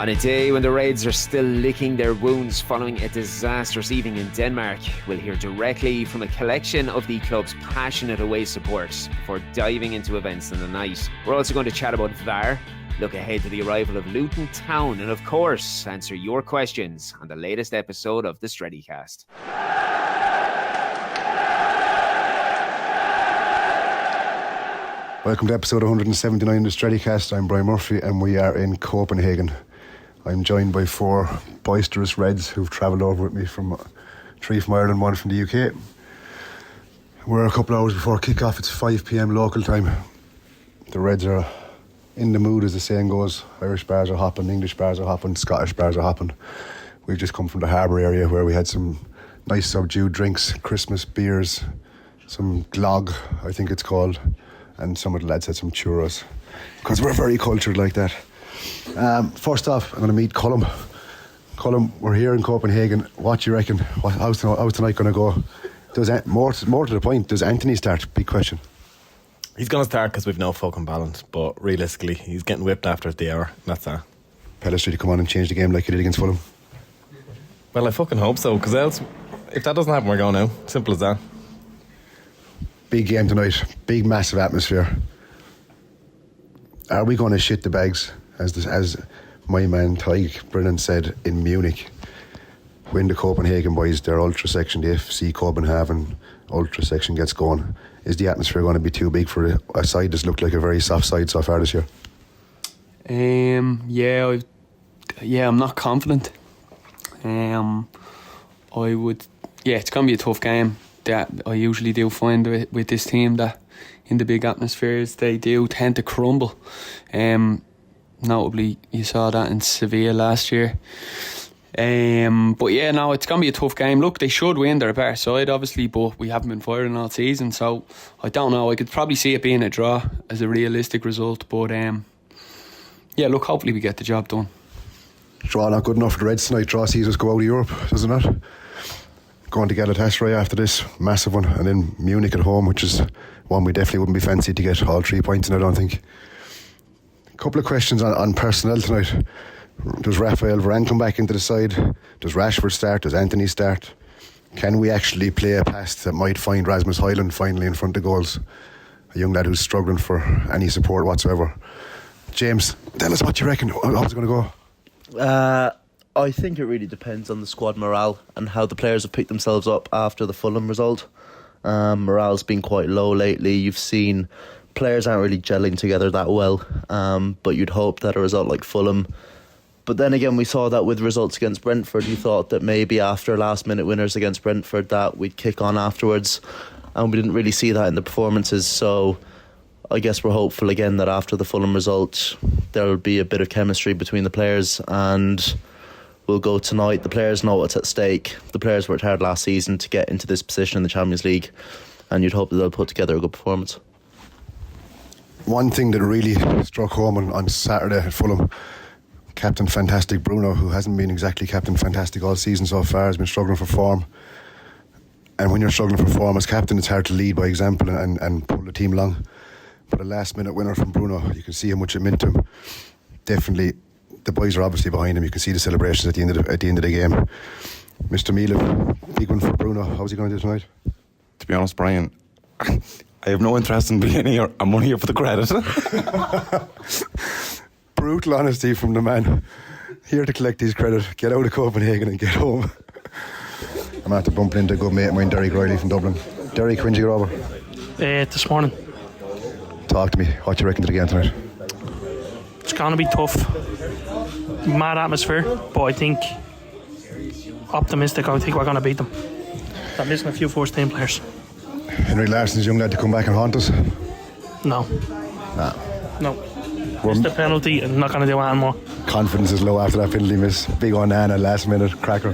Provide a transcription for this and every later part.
On a day when the Reds are still licking their wounds following a disastrous evening in Denmark, we'll hear directly from a collection of the club's passionate away support before diving into events in the night. We're also going to chat about VAR, look ahead to the arrival of Luton Town, and of course, answer your questions on the latest episode of the Strettycast. Welcome to episode 179 of the Strettycast. I'm Brian Murphy and we are in Copenhagen. I'm joined by four boisterous Reds who've travelled over with me three from Ireland, one from the UK. We're a couple of hours before kick-off. It's 5 p.m. local time. The Reds are in the mood, as the saying goes. Irish bars are hopping, English bars are hopping, Scottish bars are hopping. We've just come from the harbour area where we had some nice subdued drinks, Christmas beers, some glog, I think it's called, and some of the lads had some churros, because we're very cultured like that. First off, I'm going to meet Colm. Colm, we're here in Copenhagen. What do you reckon? How's tonight going to go? More to the point, does Anthony start? Big question. He's going to start because we've no fucking balance, but realistically, he's getting whipped after the hour. That's that. Pellistri to come on and change the game like he did against Fulham? Well, I fucking hope so, because else, if that doesn't happen, we're going out. Simple as that. Big game tonight. Big, massive atmosphere. Are we going to shit the bags? As my man Tyg Brennan said in Munich, when the Copenhagen boys, their ultra section, the FC Copenhagen ultra section gets going, is the atmosphere going to be too big for a side that's looked like a very soft side so far this year? I'm not confident. It's going to be a tough game. That I usually do find with this team, that in the big atmospheres they do tend to crumble. Notably, you saw that in Sevilla last year. It's going to be a tough game. Look, they should win. They're a better side, obviously, but we haven't been firing all season, so I don't know. I could probably see it being a draw as a realistic result, but hopefully we get the job done. Draw not good enough for the Reds tonight. Draw sees us go out of Europe, does it not? Going to Galatasaray after this massive one, and then Munich at home, which is one we definitely wouldn't be fancied to get all 3 points in, I don't think. A couple of questions on personnel tonight. Does Raphael Varane come back into the side? Does Rashford start? Does Anthony start? Can we actually play a pass that might find Rasmus Højlund finally in front of goals? A young lad who's struggling for any support whatsoever. James, tell us what you reckon. How's it going to go? I think it really depends on the squad morale and how the players have picked themselves up after the Fulham result. Morale's been quite low lately. You've seen players aren't really gelling together that well, but you'd hope that a result like Fulham. But then again, we saw that with results against Brentford. You thought that maybe after last minute winners against Brentford that we'd kick on afterwards, and we didn't really see that in the performances. So I guess we're hopeful again that after the Fulham result there'll be a bit of chemistry between the players, and we'll go tonight. The players know what's at stake. The players worked hard last season to get into this position in the Champions League, and you'd hope that they'll put together a good performance. One thing that really struck home on Saturday at Fulham, Captain Fantastic Bruno, who hasn't been exactly Captain Fantastic all season so far, has been struggling for form. And when you're struggling for form as captain, it's hard to lead by example and pull the team along. But a last minute winner from Bruno, you can see how much it meant to him. Definitely, the boys are obviously behind him. You can see the celebrations at the end of the game. Mr. Milan, big one for Bruno. How's he going to do tonight? To be honest, Brian, I have no interest in being here. I'm only here for the credit. Brutal honesty from the man. Here to collect his credit, get out of Copenhagen and get home. I'm after bumping into a good mate of mine, Derek Riley from Dublin. Derek, when did you get over? This morning. Talk to me. What do you reckon to the game tonight? It's going to be tough. Mad atmosphere, but I think optimistic. I think we're going to beat them. I'm missing a few first team players. Henrik Larsson's young lad to come back and haunt us? No. Nah. No. It's the penalty and not going to do anything more. Confidence is low after that penalty miss. Big on Anna, last minute cracker.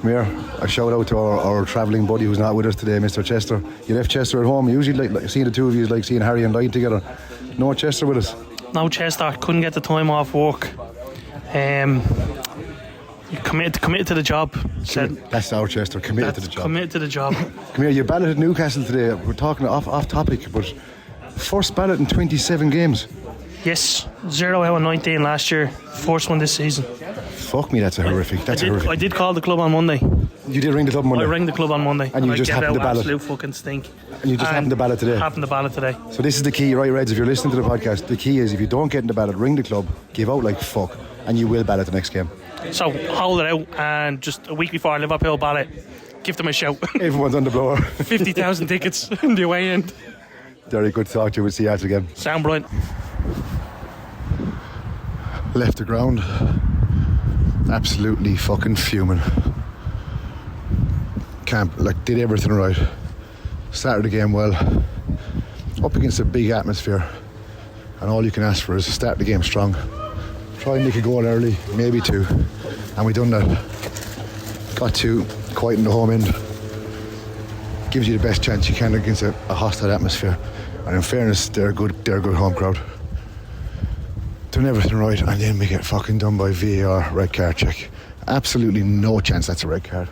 Come here, a shout out to our travelling buddy who's not with us today, Mr. Chester. You left Chester at home. Usually like seeing the two of you is like seeing Harry and Lloyd together. No Chester with us? No Chester, couldn't get the time off work. You committed to the job. That's our Chester, committed to the job. Committed to the job. Come here, you balloted Newcastle today. We're talking off topic, but first ballot in 27 games. Yes, 0 out of 19 last year. First one this season. Fuck me, that's a horrific. I did call the club on Monday. You did ring the club on Monday? I rang the club on Monday. And you just I happened to ballot? absolute fucking stink. And you just happened to ballot today? Happened to ballot today. So this is the key, right, Reds? If you're listening to the podcast, the key is if you don't get in the ballot, ring the club, give out like fuck, and you will ballot the next game. So hold it out, and just a week before Liverpool ballot, give them a shout. Everyone's on the blower. 50,000 tickets in the away end. Very good to talk to you. We'll see you out again. Sound brilliant. Left the ground, absolutely fucking fuming. Did everything right. Started the game well, up against a big atmosphere, and all you can ask for is to start the game strong. Try and make a goal early, maybe two, and we done that. Got two, quite in the home end. Gives you the best chance you can against a hostile atmosphere, and in fairness, they're a good home crowd. Done everything right, and then we get fucking done by VAR, red card check. Absolutely no chance that's a red card.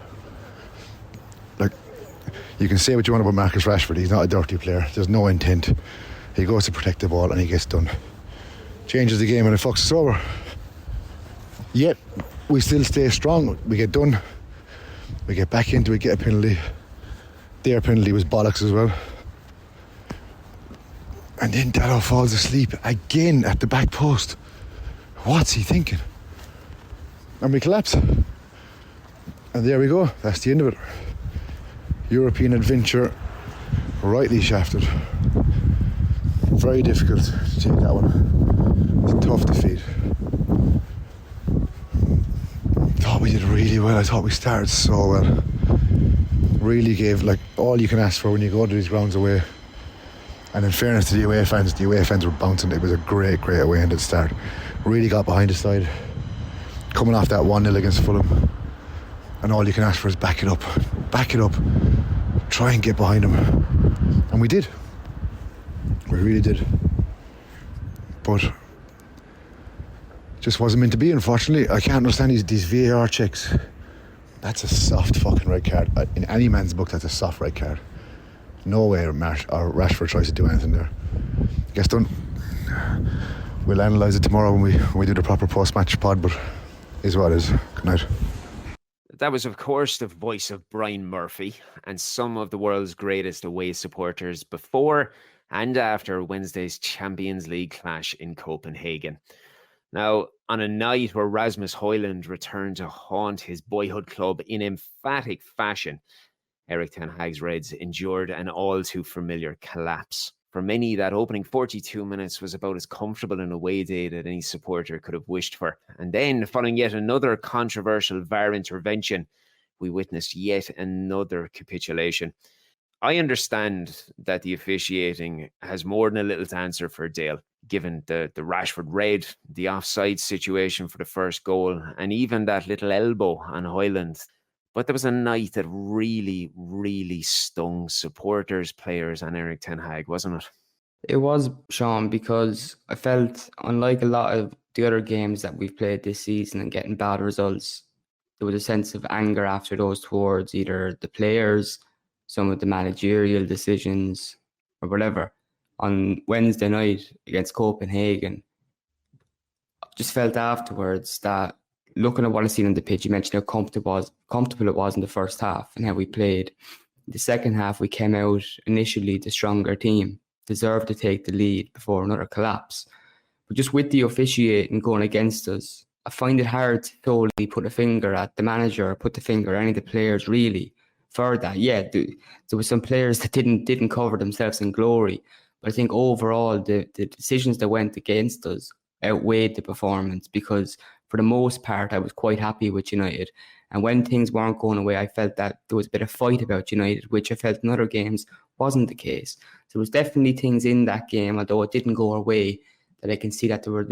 You can say what you want about Marcus Rashford, he's not a dirty player, there's no intent. He goes to protect the ball and he gets done. Changes the game and it fucks us over. Yet, we still stay strong. We get done, we get back into it, get a penalty. Their penalty was bollocks as well. And then Dallo falls asleep again at the back post. What's he thinking? And we collapse. And there we go, that's the end of it. European adventure, rightly shafted. Very difficult to take that one. It's a tough defeat. Thought we did really well. I thought we started so well. Really gave all you can ask for when you go to these grounds away. And in fairness to the away fans were bouncing. It was a great away end at the start. Really got behind the side. Coming off that 1-0 against Fulham. And all you can ask for is back it up. Back it up. Try and get behind them. And we did. We really did. But it just wasn't meant to be, unfortunately. I can't understand these VAR checks. That's a soft fucking red card. In any man's book, that's a soft red card. No way Rashford tries to do anything there. Gets done. We'll analyse it tomorrow when we do the proper post-match pod, but is what it is. Good night. That was, of course, the voice of Brian Murphy and some of the world's greatest away supporters before and after Wednesday's Champions League clash in Copenhagen. Now, on a night where Rasmus Højlund returned to haunt his boyhood club in emphatic fashion, Erik ten Hag's Reds endured an all too familiar collapse. For many, that opening 42 minutes was about as comfortable an away day that any supporter could have wished for. And then, following yet another controversial VAR intervention, we witnessed yet another capitulation. I understand that the officiating has more than a little to answer for Dale, given the Rashford red, the offside situation for the first goal, and even that little elbow on Højlund. But there was a night that really, really stung supporters, players, and Erik ten Hag, wasn't it? It was, Shaun, because I felt, unlike a lot of the other games that we've played this season and getting bad results, there was a sense of anger after those towards either the players, some of the managerial decisions, or whatever. On Wednesday night against Copenhagen, I just felt afterwards that, looking at what I seen on the pitch, you mentioned how comfortable it was in the first half and how we played. In the second half, we came out initially the stronger team, deserved to take the lead before another collapse. But just with the officiating going against us, I find it hard to totally put a finger at the manager or put the finger at any of the players really for that. Yeah, there were some players that didn't cover themselves in glory. But I think overall, the decisions that went against us outweighed the performance, because for the most part, I was quite happy with United. And when things weren't going away, I felt that there was a bit of fight about United, which I felt in other games wasn't the case. So there was definitely things in that game, although it didn't go our way, that I can see that there were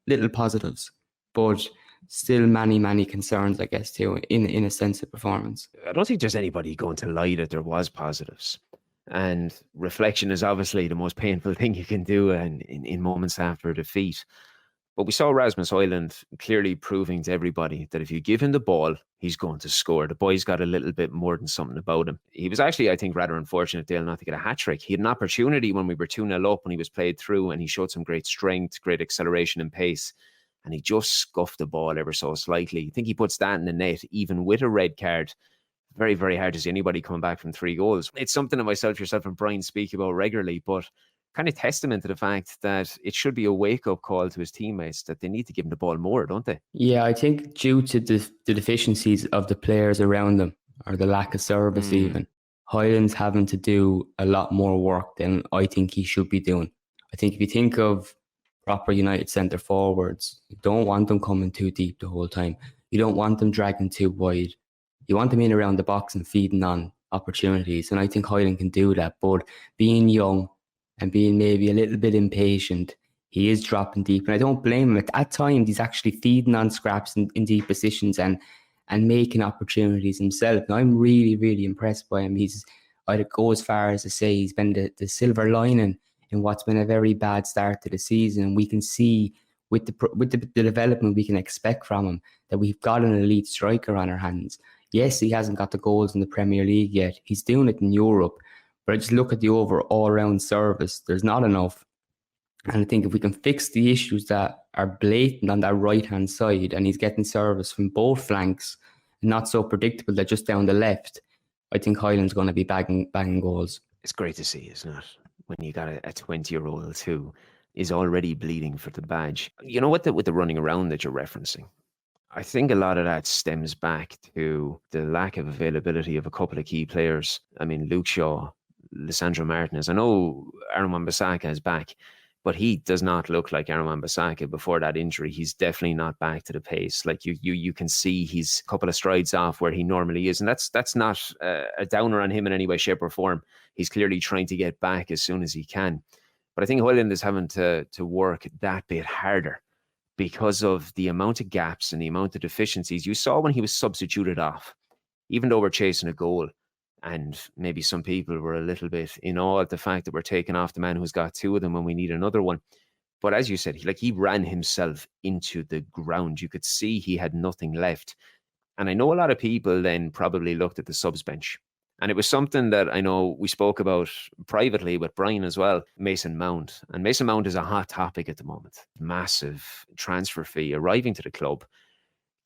little positives, but still many concerns, I guess, too, in a sense of performance. I don't think there's anybody going to lie that there was positives. And reflection is obviously the most painful thing you can do in moments after defeat. But we saw Rasmus Højlund clearly proving to everybody that if you give him the ball, he's going to score. The boy's got a little bit more than something about him. He was actually, I think, rather unfortunate, Dale, not to get a hat-trick. He had an opportunity when we were 2-0 up when he was played through, and he showed some great strength, great acceleration and pace, and he just scuffed the ball ever so slightly. I think he puts that in the net, even with a red card. Very, very hard to see anybody coming back from 3 goals. It's something that myself, yourself and Brian speak about regularly, but kind of testament to the fact that it should be a wake-up call to his teammates that they need to give him the ball more, don't they? Yeah, I think due to the deficiencies of the players around them, or the lack of service even, Hyland's having to do a lot more work than I think he should be doing. I think if you think of proper United centre forwards, you don't want them coming too deep the whole time. You don't want them dragging too wide. You want them in around the box and feeding on opportunities. And I think Højlund can do that. But being young and being maybe a little bit impatient, he is dropping deep. And I don't blame him. At times, he's actually feeding on scraps in deep positions and making opportunities himself. And I'm really, really impressed by him. I'd go as far as to say he's been the silver lining in what's been a very bad start to the season. And we can see with the development we can expect from him that we've got an elite striker on our hands. Yes, he hasn't got the goals in the Premier League yet. He's doing it in Europe. But I just look at the overall all-round service. There's not enough. And I think if we can fix the issues that are blatant on that right-hand side, and he's getting service from both flanks, and not so predictable that just down the left, I think Højlund's going to be bagging goals. It's great to see, isn't it? When you got a 20-year-old who is already bleeding for the badge. You know what, with the running around that you're referencing, I think a lot of that stems back to the lack of availability of a couple of key players. I mean, Luke Shaw, Lisandro Martinez. I know Aaron Wan-Bissaka is back, but he does not look like Aaron Wan-Bissaka before that injury. He's definitely not back to the pace. Like you can see he's a couple of strides off where he normally is, and that's not a downer on him in any way, shape, or form. He's clearly trying to get back as soon as he can. But I think Højlund is having to work that bit harder because of the amount of gaps and the amount of deficiencies you saw when he was substituted off. Even though we're chasing a goal, and maybe some people were a little bit in awe at the fact that we're taking off the man who's got 2 of them when we need another one. But as you said, he ran himself into the ground. You could see he had nothing left. And I know a lot of people then probably looked at the subs bench. And it was something that I know we spoke about privately with Brian as well, Mason Mount. And Mason Mount is a hot topic at the moment. Massive transfer fee arriving to the club.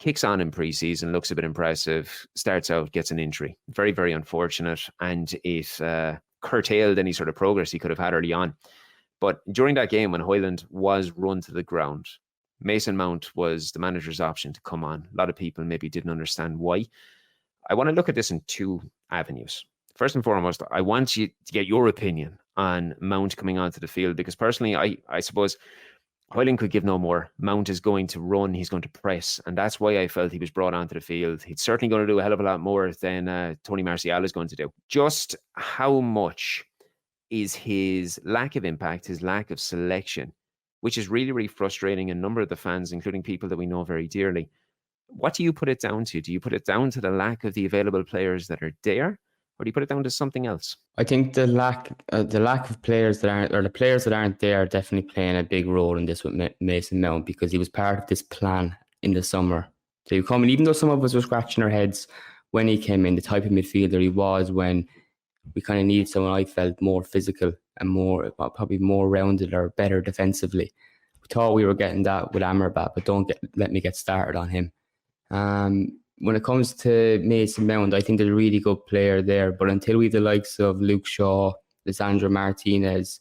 Kicks on in pre-season, looks a bit impressive, starts out, gets an injury. Very, very unfortunate. And it curtailed any sort of progress he could have had early on. But during that game when Højlund was run to the ground, Mason Mount was the manager's option to come on. A lot of people maybe didn't understand why. I want to look at this in 2 avenues. First and foremost, I want you to get your opinion on Mount coming onto the field, because personally, I suppose Højlund could give no more. Mount is going to run, he's going to press, and that's why I felt he was brought onto the field. He's certainly going to do a hell of a lot more than Tony Martial is going to do. Just how much is his lack of impact, his lack of selection, which is really, really frustrating a number of the fans, including people that we know very dearly. What do you put it down to? Do you put it down to the lack of the available players that are there, or do you put it down to something else? I think the lack of players that aren't, or the players that aren't there, are definitely playing a big role in this with Mason Mount, because he was part of this plan in the summer to come in. Even though some of us were scratching our heads when he came in, the type of midfielder he was, when we kind of needed someone I felt more physical and more, probably more rounded or better defensively. We thought we were getting that with Amrabat, but let me get started on him. When it comes to Mason Mount, I think there's a really good player there, but until we have the likes of Luke Shaw, Lisandro Martinez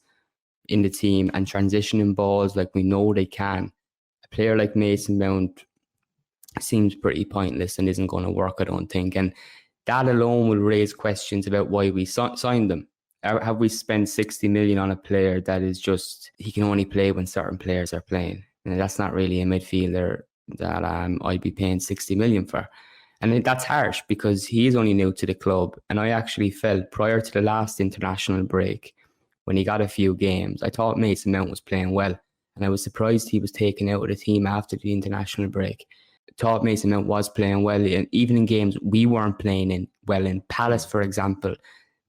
in the team and transitioning balls like we know they can, a player like Mason Mount seems pretty pointless and isn't going to work, I don't think. And that alone will raise questions about why we signed them. Have we spent 60 million on a player that is just, he can only play when certain players are playing? And that's not really a midfielder that I'd be paying 60 million for. And that's harsh because he is only new to the club. And I actually felt prior to the last international break, when he got a few games, I thought Mason Mount was playing well. And I was surprised he was taken out of the team after the international break. I thought Mason Mount was playing well. And even in games we weren't playing in well, in Palace, for example,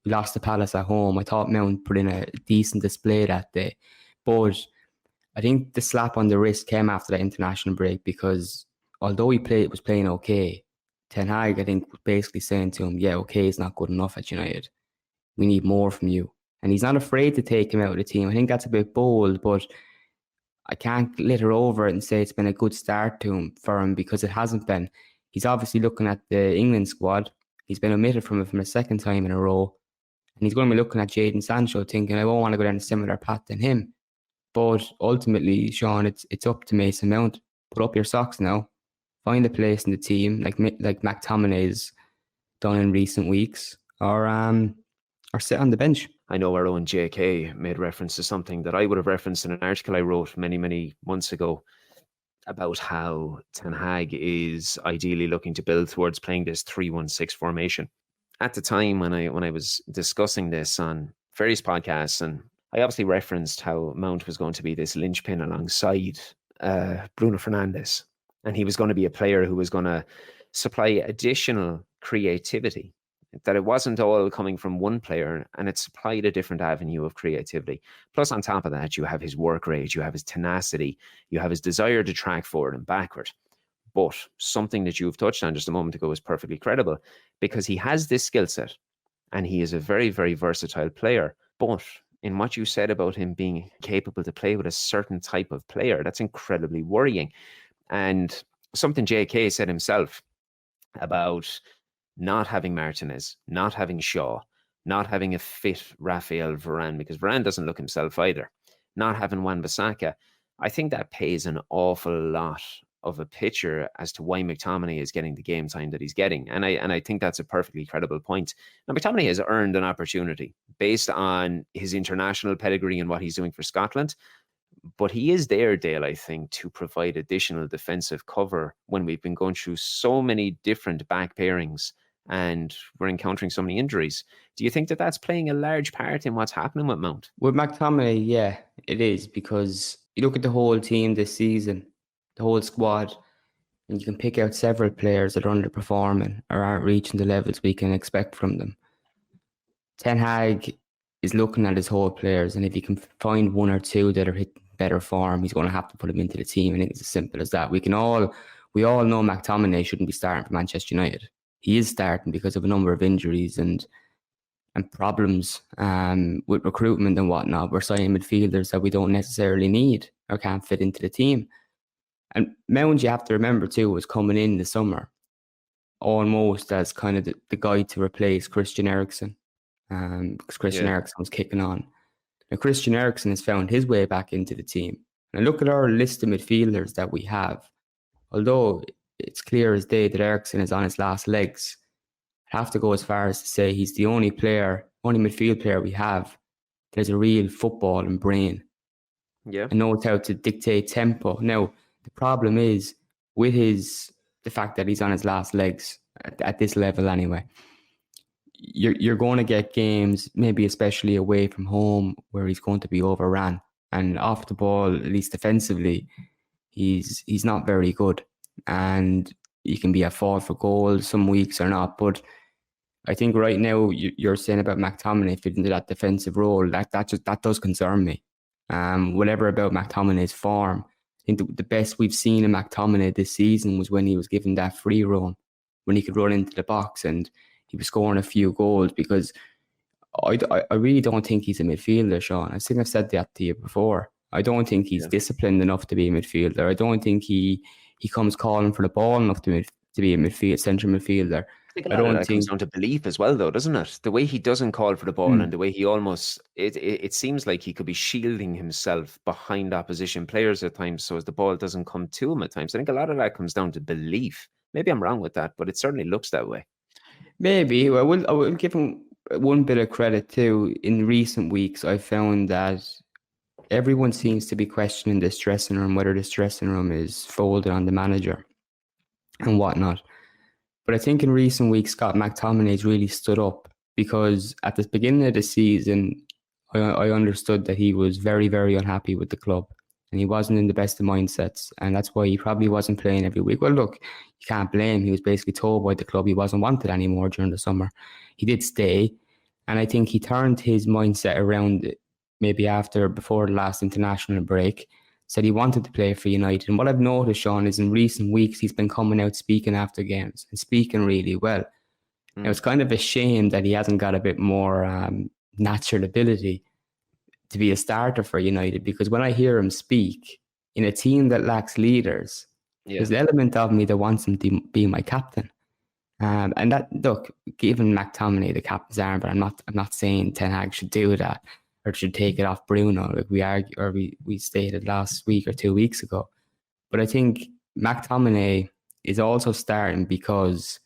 we lost to Palace at home. I thought Mount put in a decent display that day. But I think the slap on the wrist came after that international break, because although he was playing okay, Ten Hag, I think, was basically saying to him, yeah, okay, it's not good enough at United. We need more from you. And he's not afraid to take him out of the team. I think that's a bit bold, but I can't litter over it and say it's been a good start for him, because it hasn't been. He's obviously looking at the England squad. He's been omitted from it for a second time in a row. And he's going to be looking at Jadon Sancho thinking, I won't want to go down a similar path than him. But ultimately, Shaun, it's up to Mason Mount. Put up your socks now. Find a place in the team, like McTominay's done in recent weeks, or sit on the bench. I know our own JK made reference to something that I would have referenced in an article I wrote many, many months ago about how Ten Hag is ideally looking to build towards playing this 3-1-6 formation. At the time when I was discussing this on various podcasts, and I obviously referenced how Mount was going to be this linchpin alongside Bruno Fernandes, and he was going to be a player who was going to supply additional creativity, that it wasn't all coming from one player, and it supplied a different avenue of creativity. Plus, on top of that, you have his work rate, you have his tenacity, you have his desire to track forward and backward. But something that you've touched on just a moment ago is perfectly credible, because he has this skill set and he is a very, very versatile player. But in what you said about him being capable to play with a certain type of player, that's incredibly worrying. And something JK said himself about not having Martinez, not having Shaw, not having a fit Raphael Varane, because Varane doesn't look himself either, not having Wan-Bissaka, I think that pays an awful lot of a picture as to why McTominay is getting the game time that he's getting. And I think that's a perfectly credible point. Now, McTominay has earned an opportunity based on his international pedigree and what he's doing for Scotland. But he is there, Dale, I think, to provide additional defensive cover when we've been going through so many different back pairings and we're encountering so many injuries. Do you think that that's playing a large part in what's happening with Mount? With McTominay, yeah, it is, because you look at the whole team this season, the whole squad, and you can pick out several players that are underperforming or aren't reaching the levels we can expect from them. Ten Hag is looking at his whole players, and if he can find one or two that are hitting better form, he's going to have to put them into the team. I think it's as simple as that. We all know McTominay shouldn't be starting for Manchester United. He is starting because of a number of injuries and problems with recruitment and whatnot. We're signing midfielders that we don't necessarily need or can't fit into the team. And Mount, you have to remember too, was coming in the summer almost as kind of the guy to replace Christian Eriksen, because Christian Eriksen was kicking on. Now, Christian Eriksen has found his way back into the team. And look at our list of midfielders that we have. Although it's clear as day that Eriksen is on his last legs, I have to go as far as to say he's the only midfield player we have that has a real football and brain. Yeah. And knows how to dictate tempo. Now, the problem is with the fact that he's on his last legs at this level anyway. You're going to get games, maybe especially away from home, where he's going to be overrun. And off the ball, at least defensively, he's not very good. And you can be at fault for goals some weeks or not. But I think right now you're saying about McTominay fitting into that defensive role, that does concern me. Whatever about McTominay's form, I think the best we've seen in McTominay this season was when he was given that free roam, when he could run into the box and he was scoring a few goals, because I really don't think he's a midfielder, Shaun. I think I've said that to you before. I don't think he's disciplined enough to be a midfielder. I don't think he comes calling for the ball enough to be a central midfielder. I don't think it comes down to belief as well, though, doesn't it? The way he doesn't call for the ball and the way he almost it seems like he could be shielding himself behind opposition players at times, so as the ball doesn't come to him at times. I think a lot of that comes down to belief. Maybe I'm wrong with that, but it certainly looks that way. Maybe. I will give him one bit of credit too. In recent weeks, I found that everyone seems to be questioning this dressing room, whether this dressing room is folded on the manager and whatnot. But I think in recent weeks, Scott McTominay's really stood up, because at the beginning of the season, I understood that he was very, very unhappy with the club and he wasn't in the best of mindsets. And that's why he probably wasn't playing every week. Well, look, you can't blame him. He was basically told by the club he wasn't wanted anymore during the summer. He did stay. And I think he turned his mindset around maybe before the last international break, said he wanted to play for United. And what I've noticed, Shaun, is in recent weeks he's been coming out speaking after games and speaking really well. Now, it's kind of a shame that he hasn't got a bit more natural ability to be a starter for United, because when I hear him speak in a team that lacks leaders, there's an element of me that wants him to be my captain. And that, look, giving McTominay the captain's arm, but I'm not saying Ten Hag should do that or should take it off Bruno, like we stated last week or 2 weeks ago. But I think McTominay is also starting because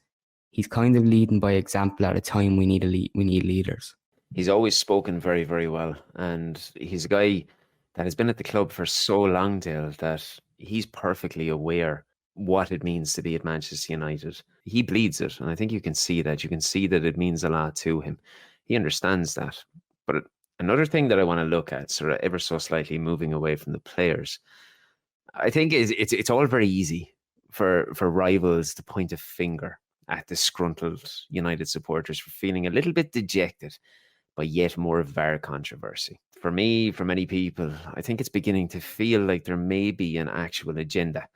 he's kind of leading by example at a time we need leaders. He's always spoken very, very well. And he's a guy that has been at the club for so long, Dale, that he's perfectly aware what it means to be at Manchester United. He bleeds it. And I think you can see that. You can see that it means a lot to him. He understands that. But another thing that I want to look at, sort of ever so slightly moving away from the players, I think it's all very easy for rivals to point a finger at disgruntled United supporters for feeling a little bit dejected by yet more VAR controversy. For me, for many people, I think it's beginning to feel like there may be an actual agenda.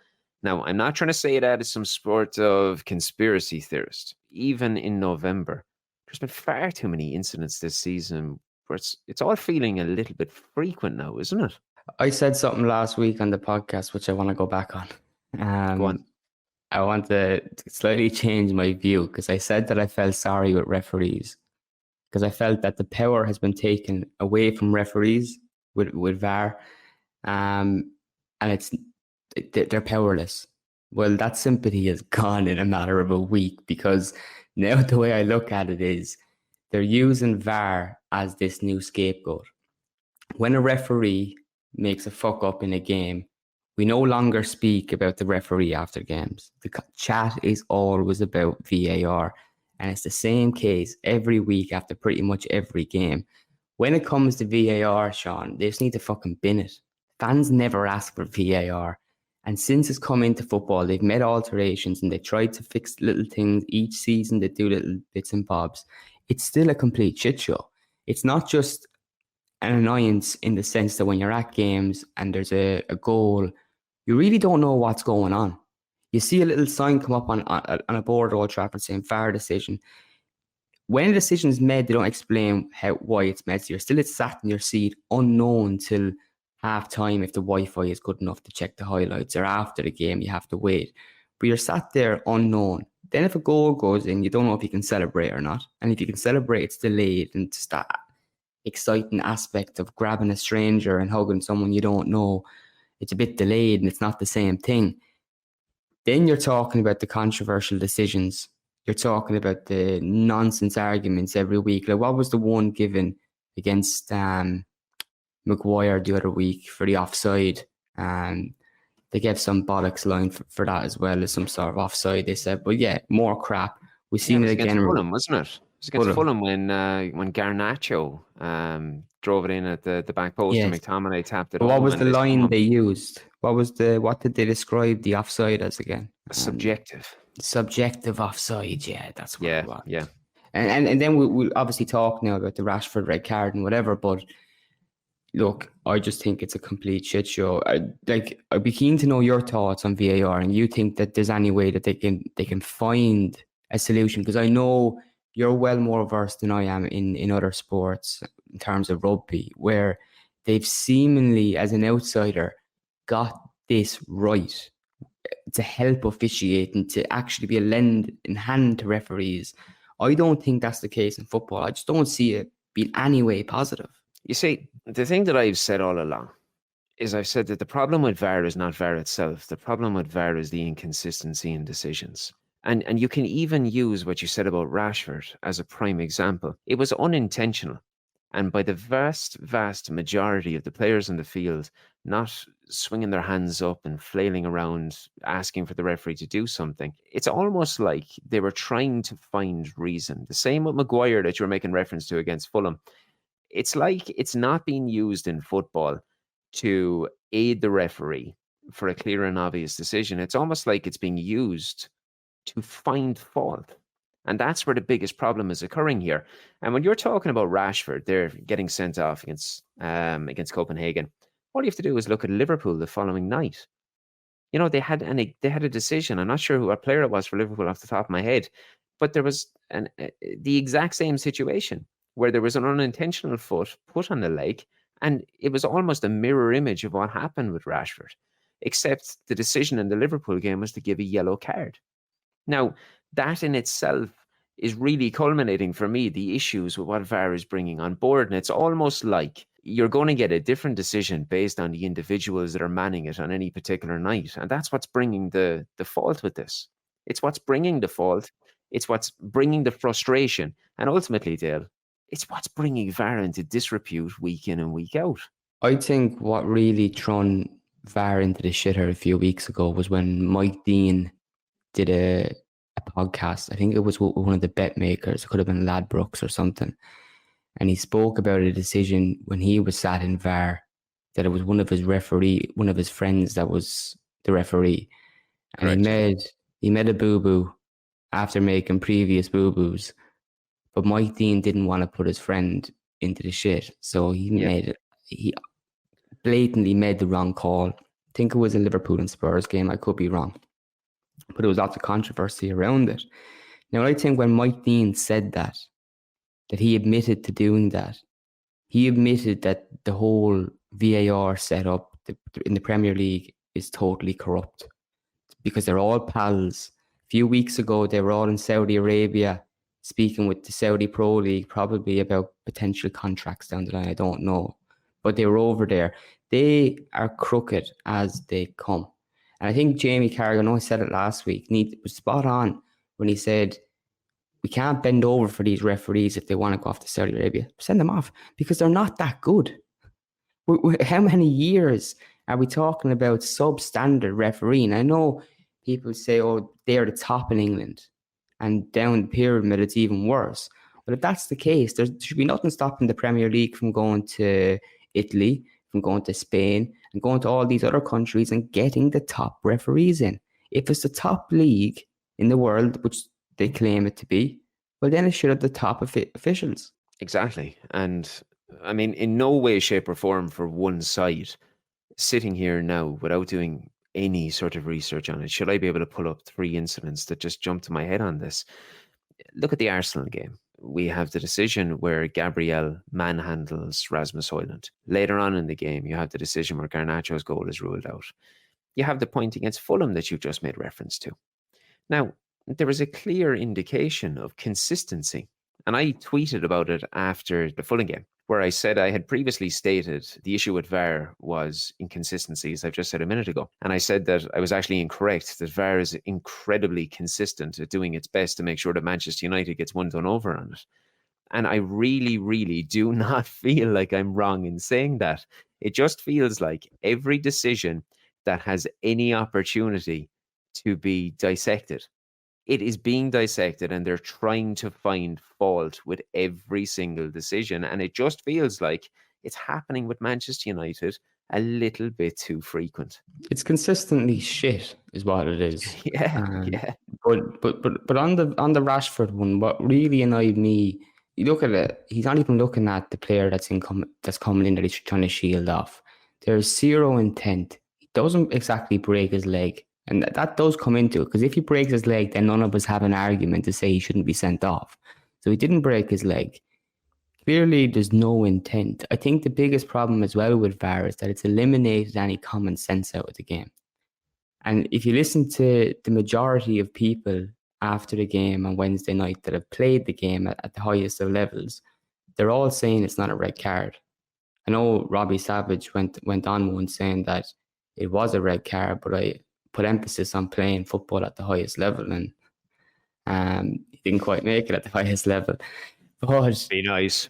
Now, I'm not trying to say that as some sort of conspiracy theorist. Even in November, there's been far too many incidents this season where it's all feeling a little bit frequent now, isn't it? I said something last week on the podcast, which I want to go back on. Go on. I want to slightly change my view, because I said that I felt sorry with referees, because I felt that the power has been taken away from referees with VAR, and they're powerless. Well, that sympathy is gone in a matter of a week, because now the way I look at it is they're using VAR as this new scapegoat. When a referee makes a fuck up in a game, we no longer speak about the referee after games. The chat is always about VAR. And it's the same case every week after pretty much every game. When it comes to VAR, Shaun, they just need to fucking bin it. Fans never ask for VAR. And since it's come into football, they've made alterations and they tried to fix little things each season. They do little bits and bobs. It's still a complete shit show. It's not just an annoyance in the sense that when you're at games and there's a goal, you really don't know what's going on. You see a little sign come up on a board at Old Trafford saying VAR decision. When a decision is made, they don't explain why it's made. So you're still sat in your seat unknown till half time if the Wi-Fi is good enough to check the highlights, or after the game you have to wait. But you're sat there unknown. Then if a goal goes in, you don't know if you can celebrate or not. And if you can celebrate, it's delayed. And it's that exciting aspect of grabbing a stranger and hugging someone you don't know, it's a bit delayed and it's not the same thing. Then you're talking about the controversial decisions. You're talking about the nonsense arguments every week. Like, what was the one given against Maguire the other week for the offside? They gave some bollocks line for that as well, as some sort of offside, they said. But yeah, more crap. We've seen it again. Fulham, wasn't it? It was against Fulham when Garnacho drove it in at the back post and McTominay tapped it. But what was the line they used? What did they describe the offside as again? Subjective offside, yeah, that's what it was. Yeah. And then we'll obviously talk now about the Rashford red card and whatever, but look, I just think it's a complete shit show. I'd be keen to know your thoughts on VAR, and you think that there's any way that they can find a solution, because I know you're well more versed than I am in other sports in terms of rugby, where they've seemingly, as an outsider, got this right to help officiate and to actually be a lend in hand to referees. I don't think that's the case in football. I just don't see it being any way positive. You see, the thing that I've said all along is I've said that the problem with VAR is not VAR itself. The problem with VAR is the inconsistency in decisions. And you can even use what you said about Rashford as a prime example. It was unintentional. And by the vast, vast majority of the players on the field not swinging their hands up and flailing around, asking for the referee to do something, it's almost like they were trying to find reason. The same with Maguire that you were making reference to against Fulham. It's like it's not being used in football to aid the referee for a clear and obvious decision. It's almost like it's being used to find fault. And that's where the biggest problem is occurring here. And when you're talking about Rashford, they're getting sent off against Copenhagen. All you have to do is look at Liverpool the following night. You know, they had a decision. I'm not sure what player it was for Liverpool off the top of my head, but there was the exact same situation where there was an unintentional foot put on the leg, and it was almost a mirror image of what happened with Rashford, except the decision in the Liverpool game was to give a yellow card. Now, that in itself is really culminating for me the issues with what VAR is bringing on board. And it's almost like you're going to get a different decision based on the individuals that are manning it on any particular night. And that's what's bringing the fault with this. It's what's bringing the fault. It's what's bringing the frustration. And ultimately, Dale, it's what's bringing VAR into disrepute week in and week out. I think what really thrown VAR into the shitter a few weeks ago was when Mike Dean did a podcast. I think it was one of the bet makers. It could have been Ladbrokes or something. And he spoke about a decision when he was sat in VAR that it was one of his friends that was the referee. And correct. he made a boo-boo after making previous boo-boos. But Mike Dean didn't want to put his friend into the shit. So he blatantly made the wrong call. I think it was a Liverpool and Spurs game. I could be wrong. But there was lots of controversy around it. Now, I think when Mike Dean said that he admitted to doing that, he admitted that the whole VAR setup in the Premier League is totally corrupt because they're all pals. A few weeks ago, they were all in Saudi Arabia speaking with the Saudi Pro League, probably about potential contracts down the line. I don't know. But they were over there. They are crooked as they come. And I think Jamie Carragher, I know I said it last week, was spot on when he said, we can't bend over for these referees if they want to go off to Saudi Arabia. Send them off because they're not that good. How many years are we talking about substandard refereeing? I know people say, oh, they're the top in England. And down the pyramid, it's even worse. But if that's the case, there should be nothing stopping the Premier League from going to Italy, from going to Spain, and going to all these other countries and getting the top referees in. If it's the top league in the world, which they claim it to be, well, then it should have the top officials. Exactly. And I mean, in no way, shape, or form for one side, sitting here now without doing any sort of research on it, should I be able to pull up 3 incidents that just jumped to my head on this? Look at the Arsenal game. We have the decision where Gabriel manhandles Rasmus Højlund. Later on in the game, you have the decision where Garnacho's goal is ruled out. You have the point against Fulham that you just made reference to. Now, there was a clear indication of consistency. And I tweeted about it after the Fulham game, where I said I had previously stated the issue with VAR was inconsistency, as I've just said a minute ago. And I said that I was actually incorrect, that VAR is incredibly consistent at doing its best to make sure that Manchester United gets one done over on it. And I really, really do not feel like I'm wrong in saying that. It just feels like every decision that has any opportunity to be dissected, it is being dissected, and they're trying to find fault with every single decision. And it just feels like it's happening with Manchester United a little bit too frequent. It's consistently shit, is what it is. Yeah. But on the Rashford one, what really annoyed me, you look at it, he's not even looking at the player that's coming in that he's trying to shield off. There's zero intent. He doesn't exactly break his leg. And that does come into it, because if he breaks his leg, then none of us have an argument to say he shouldn't be sent off. So he didn't break his leg. Clearly, there's no intent. I think the biggest problem as well with VAR is that it's eliminated any common sense out of the game. And if you listen to the majority of people after the game on Wednesday night that have played the game at the highest of levels, they're all saying it's not a red card. I know Robbie Savage went on once saying that it was a red card, but I put emphasis on playing football at the highest level, and he didn't quite make it at the highest level. But be nice.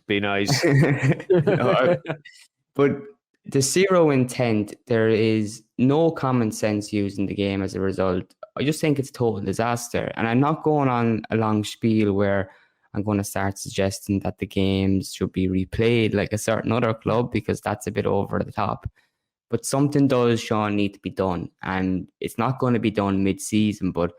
But the zero intent, there is no common sense used in the game as a result. I just think it's a total disaster. And I'm not going on a long spiel where I'm going to start suggesting that the games should be replayed like a certain other club, because that's a bit over the top. But something does, Shaun, need to be done. And it's not going to be done mid-season, but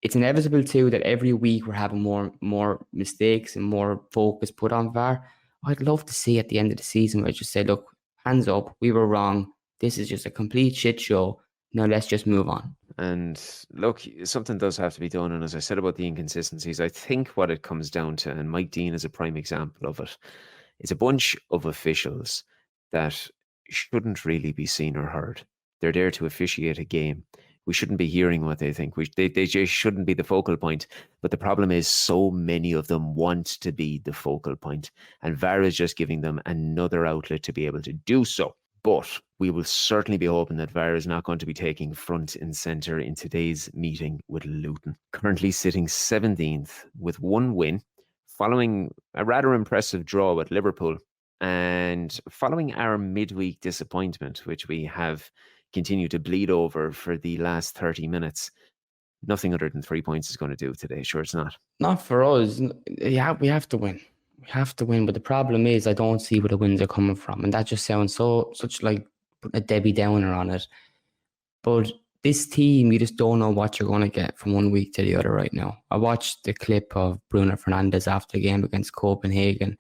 it's inevitable too that every week we're having more mistakes and more focus put on VAR. I'd love to see at the end of the season where I just say, look, hands up, we were wrong. This is just a complete shit show. Now let's just move on. And look, something does have to be done. And as I said about the inconsistencies, I think what it comes down to, and Mike Dean is a prime example of it, is a bunch of officials that shouldn't really be seen or heard. They're there to officiate a game. We shouldn't be hearing what they think. They just shouldn't be the focal point. But the problem is so many of them want to be the focal point. And VAR is just giving them another outlet to be able to do so. But we will certainly be hoping that VAR is not going to be taking front and centre in today's meeting with Luton. Currently sitting 17th with one win, following a rather impressive draw at Liverpool, and following our midweek disappointment, which we have continued to bleed over for the last 30 minutes. Nothing other than 3 points is going to do today. Sure, it's not. Not for us. Yeah, we have to win. We have to win. But the problem is I don't see where the wins are coming from. And that just sounds such like putting a Debbie Downer on it. But this team, you just don't know what you're going to get from one week to the other right now. I watched the clip of Bruno Fernandes after the game against Copenhagen,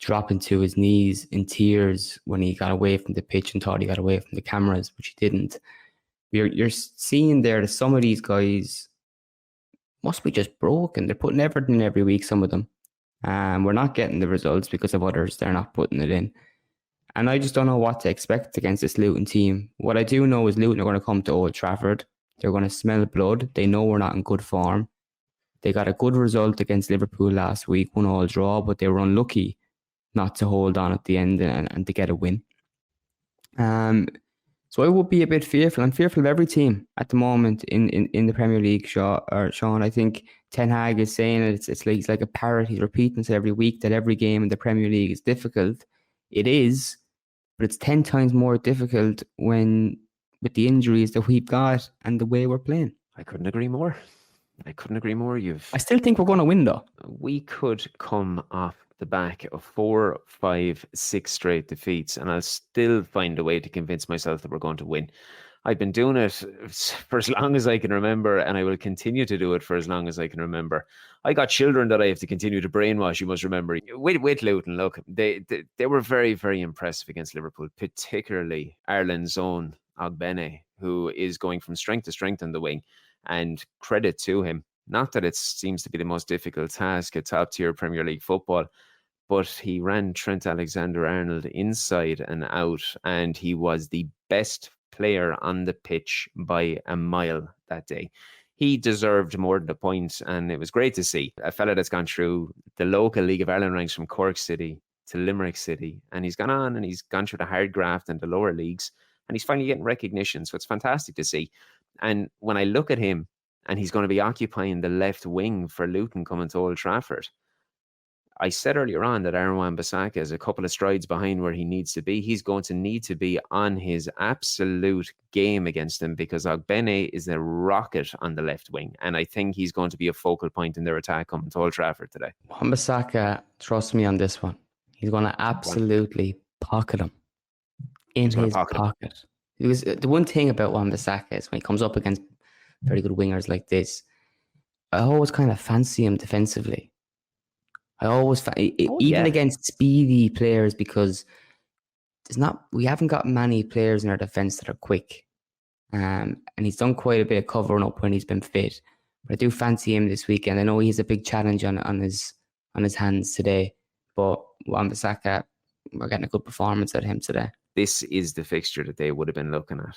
dropping to his knees in tears when he got away from the pitch and thought he got away from the cameras, which he didn't. You're seeing there that some of these guys must be just broken. They're putting everything in every week, some of them. We're not getting the results because of others. They're not putting it in. And I just don't know what to expect against this Luton team. What I do know is Luton are going to come to Old Trafford. They're going to smell blood. They know we're not in good form. They got a good result against Liverpool last week, 1-1 draw, but they were unlucky not to hold on at the end and to get a win. So I would be a bit fearful. I'm fearful of every team at the moment in the Premier League, Shaun. I think Ten Hag is saying it's like a parrot. He's repeating it every week that every game in the Premier League is difficult. It is, but it's 10 times more difficult with the injuries that we've got and the way we're playing. I couldn't agree more. I still think we're going to win, though. We could come off the back of 4, 5, 6 straight defeats, and I'll still find a way to convince myself that we're going to win. I've been doing it for as long as I can remember, and I will continue to do it for as long as I can remember. I got children that I have to continue to brainwash, you must remember. With Luton, look, they were very, very impressive against Liverpool, particularly Ireland's own Ogbene, who is going from strength to strength on the wing, and credit to him. Not that it seems to be the most difficult task at top-tier Premier League football, but he ran Trent Alexander-Arnold inside and out, and he was the best player on the pitch by a mile that day. He deserved more than a point, and it was great to see a fella that's gone through the local League of Ireland ranks from Cork City to Limerick City, and he's gone on and he's gone through the hard graft and the lower leagues, and he's finally getting recognition, so it's fantastic to see. And when I look at him, and he's going to be occupying the left wing for Luton coming to Old Trafford. I said earlier on that Aaron Wan-Bissaka is a couple of strides behind where he needs to be. He's going to need to be on his absolute game against him because Ogbene is a rocket on the left wing. And I think he's going to be a focal point in their attack coming to Old Trafford today. Wan-Bissaka, trust me on this one. He's going to absolutely pocket him in his pocket. It was the one thing about Wan-Bissaka is when he comes up against very good wingers like this, I always kind of fancy him defensively. I always even against speedy players, because we haven't got many players in our defence that are quick, and he's done quite a bit of covering up when he's been fit. But I do fancy him this weekend. I know he's a big challenge on his hands today, but Wan-Bissaka, we're getting a good performance out of him today. This is the fixture that they would have been looking at.